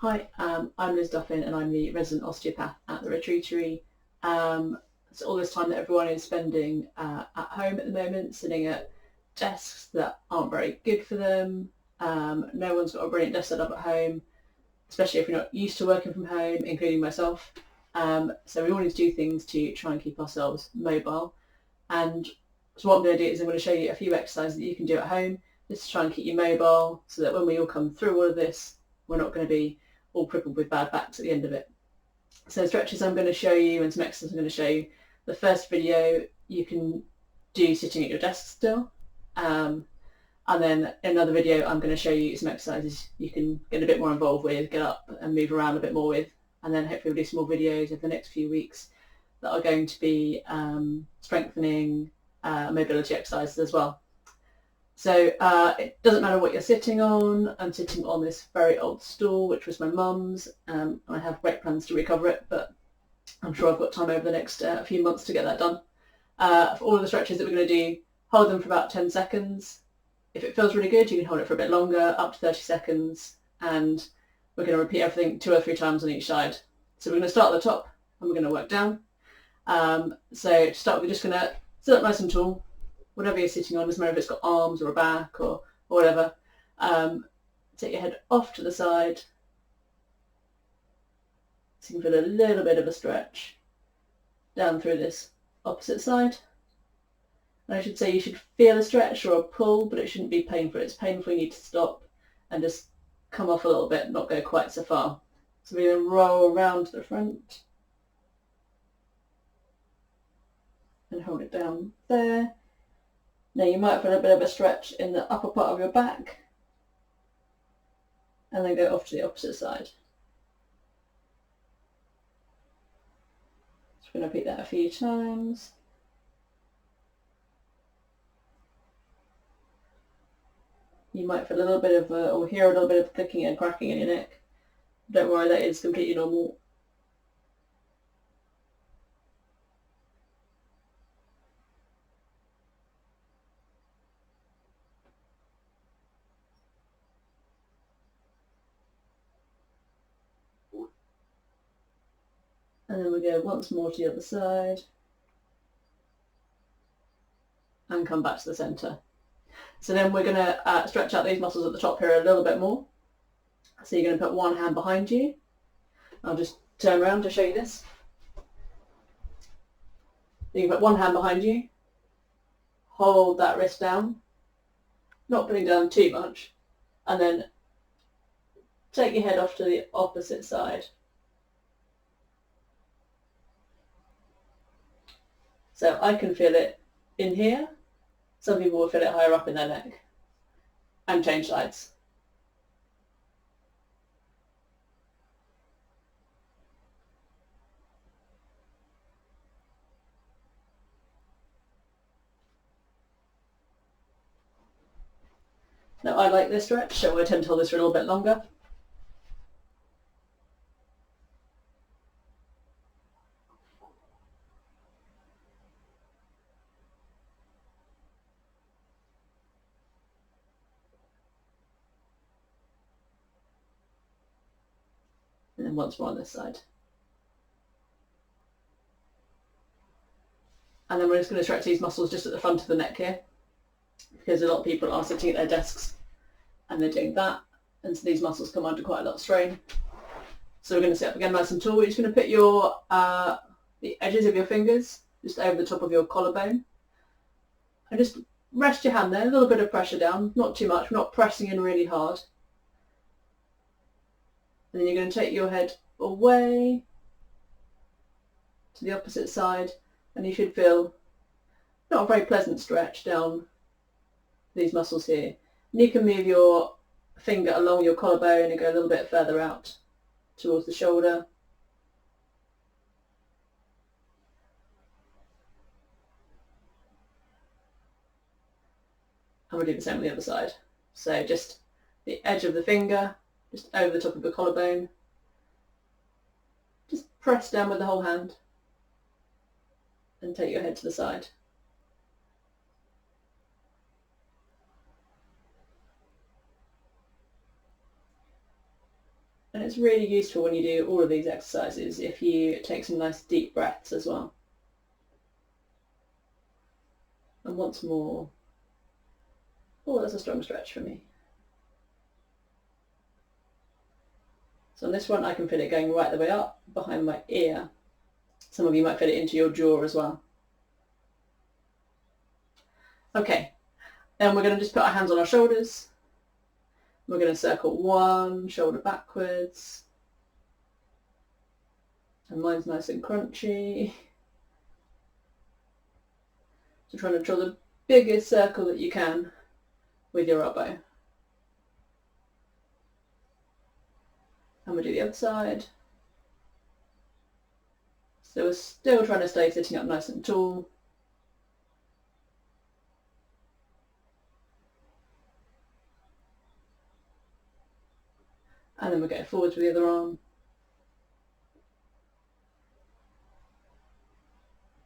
Hi, I'm Liz Duffin and I'm the resident osteopath at the Retreatery. So all this time that everyone is spending at home at the moment, sitting at desks that aren't very good for them. No one's got a brilliant desk set up at home, especially if you're not used to working from home, including myself. So we all need to do things to try and keep ourselves mobile. And so what I'm going to do is I'm going to show you a few exercises that you can do at home just to try and keep you mobile so that when we all come through all of this, we're not going to be all crippled with bad backs at the end of it. So stretches I'm going to show you and some exercises I'm going to show you. The first video you can do sitting at your desk still. And then in another video I'm going to show you some exercises you can get a bit more involved with, get up and move around a bit more with. And then hopefully we'll do some more videos over the next few weeks that are going to be strengthening mobility exercises as well. So it doesn't matter what you're sitting on. I'm sitting on this very old stool, which was my mum's. I have great plans to recover it, but I'm sure I've got time over the next few months to get that done. For all of the stretches that we're going to do, hold them for about 10 seconds. If it feels really good, you can hold it for a bit longer, up to 30 seconds, and we're going to repeat everything 2 or 3 times on each side. So we're going to start at the top and we're going to work down. So to start, we're just going to sit up nice and tall. Whatever you're sitting on, doesn't matter if it's got arms or a back or whatever. Take your head off to the side. So you can feel a little bit of a stretch down through this opposite side. And I should say you should feel a stretch or a pull, but it shouldn't be painful. If it's painful, you need to stop and just come off a little bit, not go quite so far. So we're going to roll around to the front and hold it down there. Now you might feel a bit of a stretch in the upper part of your back and then go off to the opposite side. Just going to repeat that a few times. You might feel a little bit of or hear a little bit of clicking and cracking in your neck. Don't worry, that is completely normal. And then we go once more to the other side and come back to the centre. So then we're going to stretch out these muscles at the top here a little bit more. So you're going to put one hand behind you. I'll just turn around to show you this. You can put one hand behind you, hold that wrist down, not putting down too much, and then take your head off to the opposite side. So I can feel it in here. Some people will feel it higher up in their neck. And change sides. Now I like this stretch, so we'll tend to hold this for a little bit longer. And then once more on this side. And then we're just going to stretch these muscles just at the front of the neck here, because a lot of people are sitting at their desks and they're doing that, and so these muscles come under quite a lot of strain. So we're going to sit up again nice and tall. We're just going to put your the edges of your fingers just over the top of your collarbone, and just rest your hand there, a little bit of pressure down, not too much, we're not pressing in really hard. And then you're going to take your head away to the opposite side, and you should feel not a very pleasant stretch down these muscles here. And you can move your finger along your collarbone and go a little bit further out towards the shoulder. And we'll do the same on the other side. So just the edge of the finger, just over the top of the collarbone. Just press down with the whole hand and take your head to the side. And it's really useful when you do all of these exercises if you take some nice deep breaths as well. And once more. Oh, that's a strong stretch for me. So on this one I can feel it going right the way up behind my ear. Some of you might feel it into your jaw as well. Okay, then we're going to just put our hands on our shoulders. We're going to circle one shoulder backwards. And mine's nice and crunchy. So trying to draw the biggest circle that you can with your elbow. And we'll do the other side. So we're still trying to stay sitting up nice and tall. And then we'll go forwards with the other arm.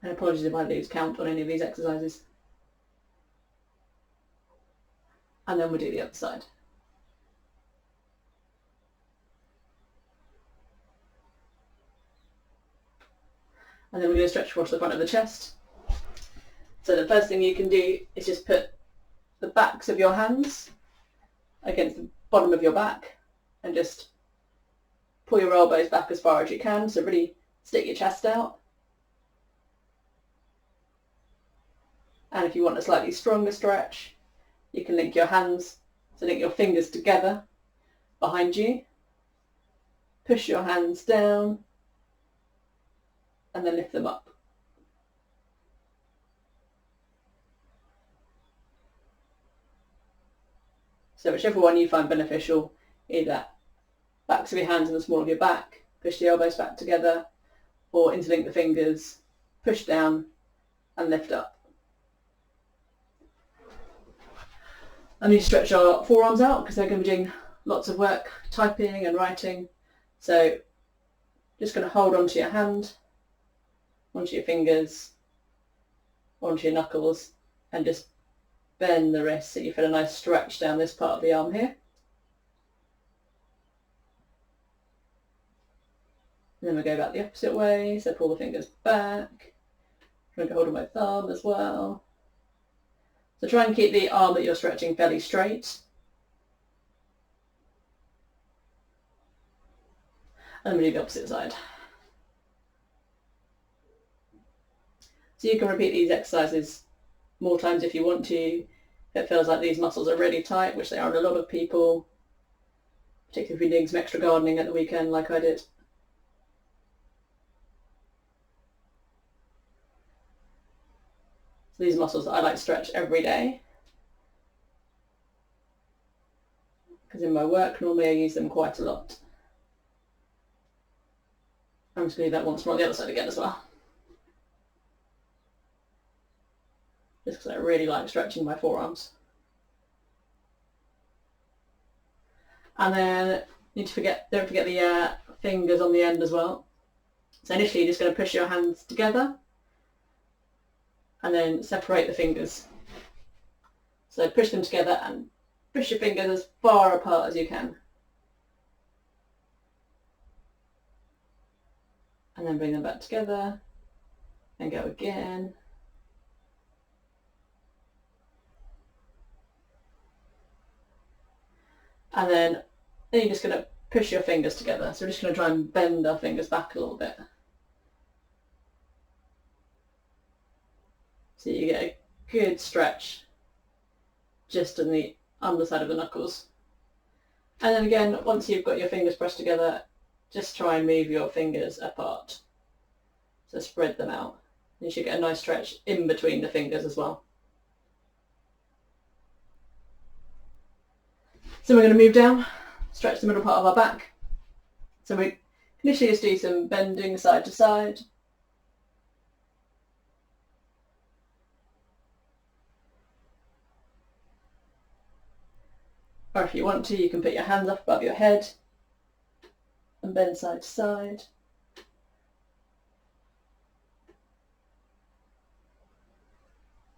And apologies if I lose count on any of these exercises. And then we'll do the other side. And then we're going to stretch across the front of the chest. So the first thing you can do is just put the backs of your hands against the bottom of your back and just pull your elbows back as far as you can. So really stick your chest out. And if you want a slightly stronger stretch, you can link your hands, so link your fingers together behind you. Push your hands down and then lift them up. So whichever one you find beneficial, either backs of your hands and the small of your back, push the elbows back together, or interlink the fingers, push down and lift up. And we stretch our forearms out because they're going to be doing lots of work typing and writing. So just going to hold onto your hand, onto your fingers, onto your knuckles, and just bend the wrist so you feel a nice stretch down this part of the arm here. And then we go back the opposite way, so pull the fingers back. Try to hold on my thumb as well. So try and keep the arm that you're stretching fairly straight. And then we do the opposite side. So you can repeat these exercises more times if you want to. If it feels like these muscles are really tight, which they are in a lot of people, particularly if you're doing some extra gardening at the weekend like I did. So these muscles that I like to stretch every day, because in my work normally I use them quite a lot. I'm just going to do that once more on the other side again as well. Just because I really like stretching my forearms. And then don't forget the fingers on the end as well. So initially you're just going to push your hands together and then separate the fingers. So push them together and push your fingers as far apart as you can. And then bring them back together and go again. And then you're just going to push your fingers together. So we're just going to try and bend our fingers back a little bit. So you get a good stretch just on the underside of the knuckles. And then again, once you've got your fingers pressed together, just try and move your fingers apart. So spread them out. You should get a nice stretch in between the fingers as well. So we're going to move down, stretch the middle part of our back. So we initially just do some bending side to side. Or if you want to, you can put your hands up above your head and bend side to side.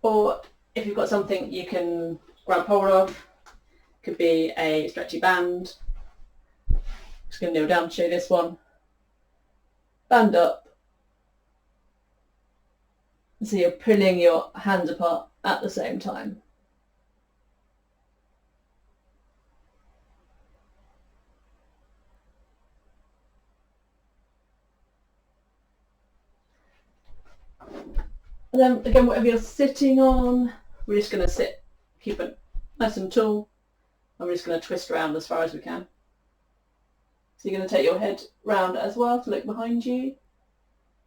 Or if you've got something you can grab hold of, could be a stretchy band. Just going to kneel down to show you this one. Band up. So you're pulling your hands apart at the same time. And then again, whatever you're sitting on, we're just going to sit, keep it nice and tall, and we're just going to twist around as far as we can. So you're going to take your head round as well to look behind you.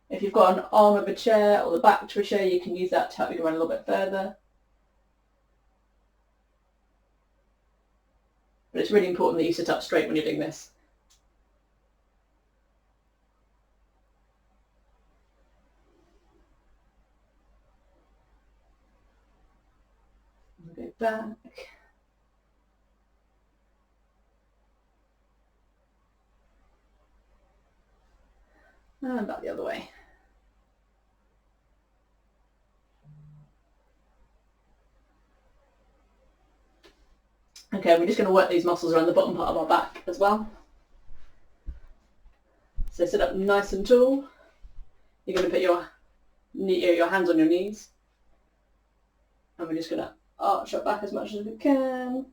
If you've got an arm of a chair or the back to a chair, you can use that to help you run a little bit further. But it's really important that you sit up straight when you're doing this. Go back. And back the other way. Okay, we're just going to work these muscles around the bottom part of our back as well. So sit up nice and tall. You're going to put your hands on your knees. And we're just going to arch up back as much as we can.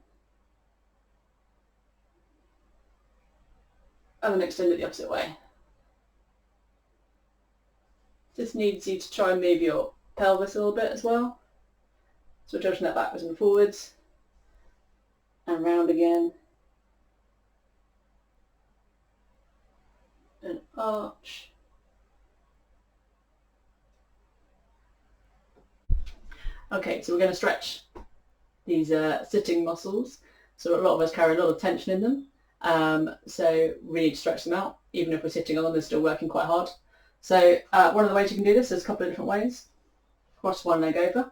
And then extend it the opposite way. This needs you to try and move your pelvis a little bit as well. So we're tilting that backwards and forwards. And round again. And arch. Okay, so we're going to stretch these sitting muscles. So a lot of us carry a lot of tension in them. So we need to stretch them out. Even if we're sitting on them, they're still working quite hard. So one of the ways you can do this, there's a couple of different ways. Cross one leg over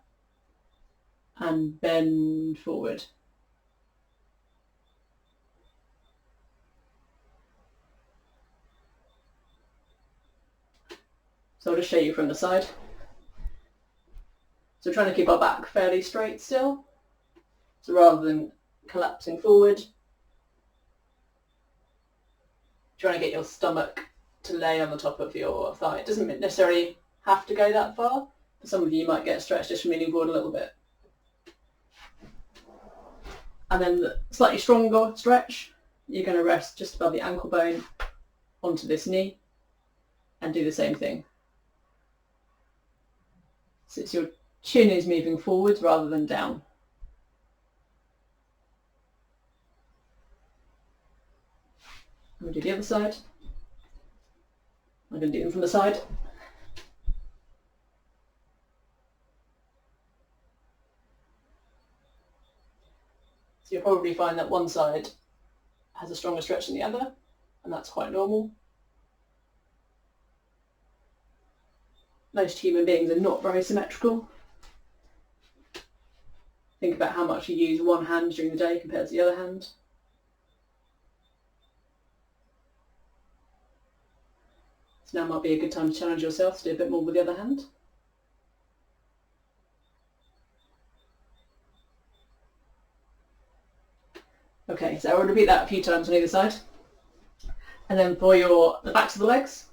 and bend forward. So I'll just show you from the side. So we're trying to keep our back fairly straight still. So rather than collapsing forward, trying to get your stomach to lay on the top of your thigh. It doesn't necessarily have to go that far. For some of you, you might get stretched just from leaning forward a little bit. And then the slightly stronger stretch, you're going to rest just above the ankle bone onto this knee and do the same thing. So it's your chin is moving forwards rather than down. We'll do the other side. I'm going to do them from the side. So you'll probably find that one side has a stronger stretch than the other, and that's quite normal. Most human beings are not very symmetrical. Think about how much you use one hand during the day compared to the other hand. So now might be a good time to challenge yourself to do a bit more with the other hand. Okay, so I'll repeat that a few times on either side. And then for the backs of the legs,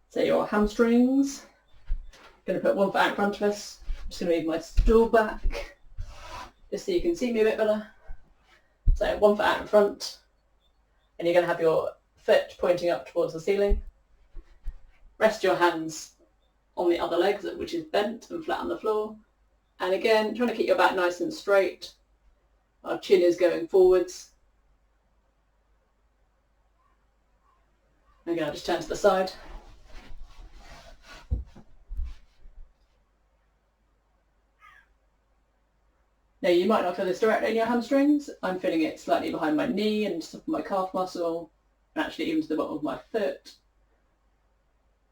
so your hamstrings, I'm going to put one foot out in front of us. I'm just going to move my stool back, just so you can see me a bit better. So one foot out in front, and you're going to have your foot pointing up towards the ceiling. Rest your hands on the other leg, which is bent and flat on the floor. And again, trying to keep your back nice and straight. Our chin is going forwards. Again, I'll just turn to the side. Now you might not feel this directly in your hamstrings. I'm feeling it slightly behind my knee and just up my calf muscle, and actually even to the bottom of my foot,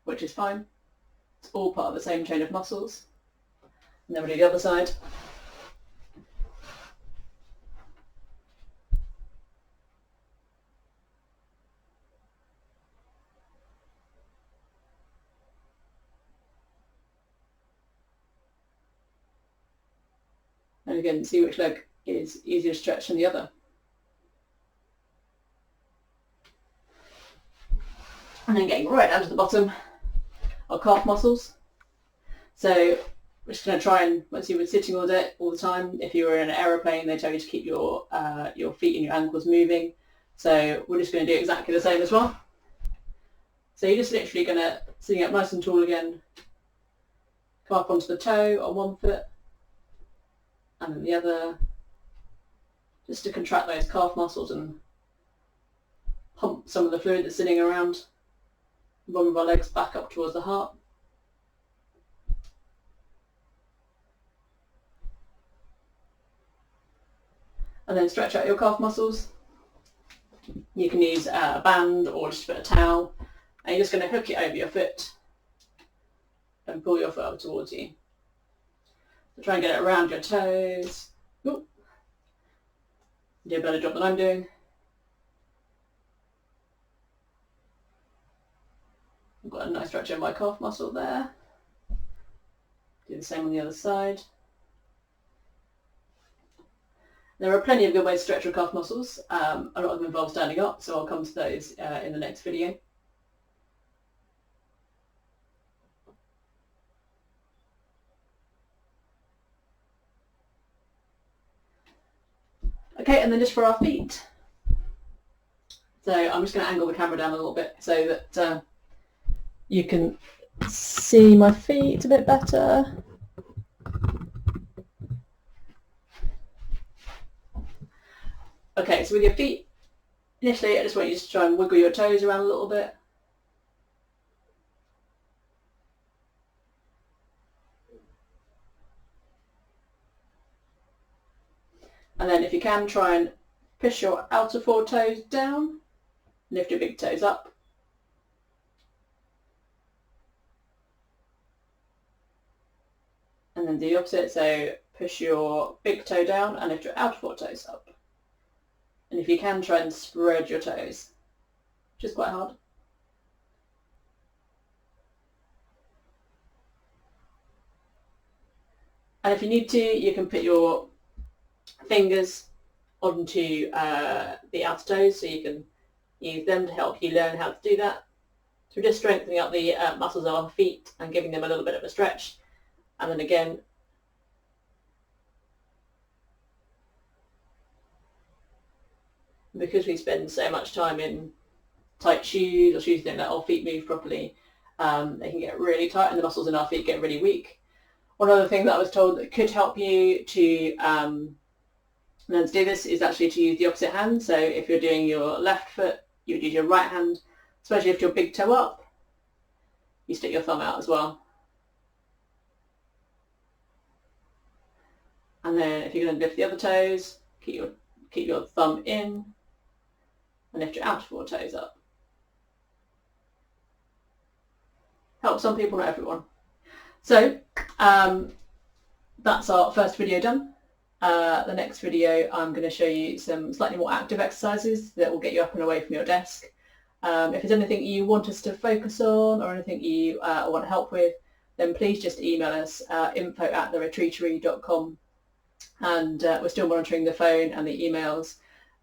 which is fine. It's all part of the same chain of muscles. And then we'll do the other side. And again, see which leg is easier to stretch than the other. And then getting right down to the bottom, our calf muscles. So we're just going to try and, once you were sitting all the time, if you were in an aeroplane, they tell you to keep your feet and your ankles moving. So we're just going to do exactly the same as well. So you're just literally going to, sitting up nice and tall again, come up onto the toe on one foot, and then the other, just to contract those calf muscles and pump some of the fluid that's sitting around the bottom of our legs back up towards the heart. And then stretch out your calf muscles. You can use a band or just a bit of towel, and you're just going to hook it over your foot and pull your foot up towards you. So try and get it around your toes. Ooh. Do a better job than I'm doing. I've got a nice stretch in my calf muscle there. Do the same on the other side. There are plenty of good ways to stretch your calf muscles. A lot of them involve standing up, so I'll come to those in the next video. Okay, and then just for our feet. So I'm just going to angle the camera down a little bit so that you can see my feet a bit better. Okay, so with your feet, initially I just want you to try and wiggle your toes around a little bit. And then if you can, try and push your outer four toes down, lift your big toes up. And then do the opposite, so push your big toe down and lift your outer four toes up. And if you can, try and spread your toes, which is quite hard. And if you need to, you can put your fingers onto the outer toes, so you can use them to help you learn how to do that. So just strengthening up the muscles of our feet and giving them a little bit of a stretch. And then again, because we spend so much time in tight shoes or shoes that don't let our feet move properly, they can get really tight and the muscles in our feet get really weak. One other thing that I was told that could help you to learn to do this is actually to use the opposite hand. So if you're doing your left foot, you would use your right hand, especially if your big toe up, you stick your thumb out as well. And then if you're going to lift the other toes, keep your thumb in and lift your outer four toes up. Helps some people, not everyone. So that's our first video done. The next video I'm going to show you some slightly more active exercises that will get you up and away from your desk. If there's anything you want us to focus on or anything you want help with, then please just email us info@theretreatery.com, and we're still monitoring the phone and the emails,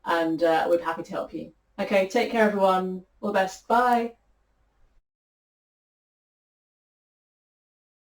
and we're happy to help you. Okay, take care everyone. All the best. Bye.